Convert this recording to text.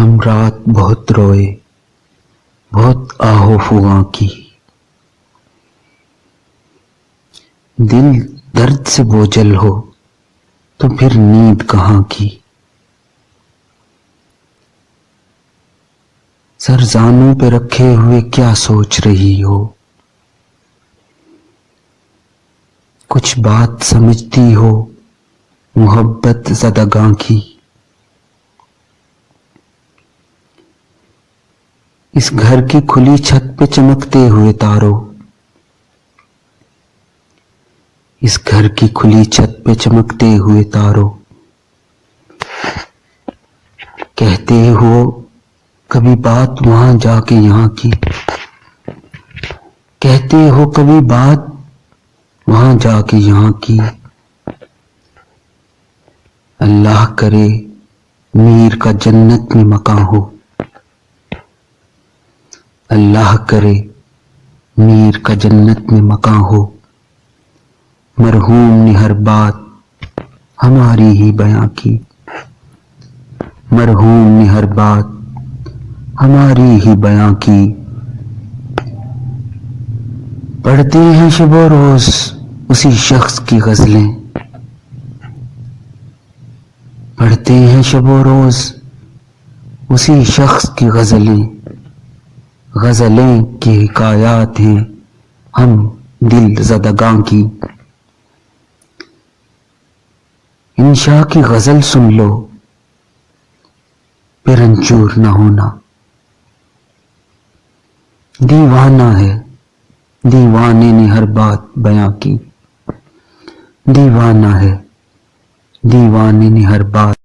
ہم رات بہت روئے، بہت آہو فغاں کی، دل درد سے بوجھل ہو تو پھر نیند کہاں کی۔ سر زانوں پہ رکھے ہوئے کیا سوچ رہی ہو، کچھ بات سمجھتی ہو محبت زدگاں کی۔ اس گھر کی کھلی چھت پہ چمکتے ہوئے تاروں، اس گھر کی کھلی چھت پہ چمکتے ہوئے تاروں، کہتے ہو کبھی بات وہاں جا کے یہاں کی، کہتے ہو کبھی بات وہاں جا کے یہاں کی۔ اللہ کرے میر کا جنت میں مکان ہو، اللہ کرے میر کا جنت میں مکان ہو۔ مرحوم نے ہر بات ہماری ہی بیاں کی، مرحوم نے ہر بات ہماری ہی بیاں کی۔ پڑھتے ہیں شب و روز اسی شخص کی غزلیں، پڑھتے ہیں شب و روز اسی شخص کی غزلیں، غزلیں کی حکایات ہیں ہم دل زدگاں کی۔ انشا کی غزل سن لو پھر رنجور نہ ہونا، دیوانہ ہے دیوانے نے ہر بات بیاں کی، دیوانہ ہے دیوانے نے ہر بات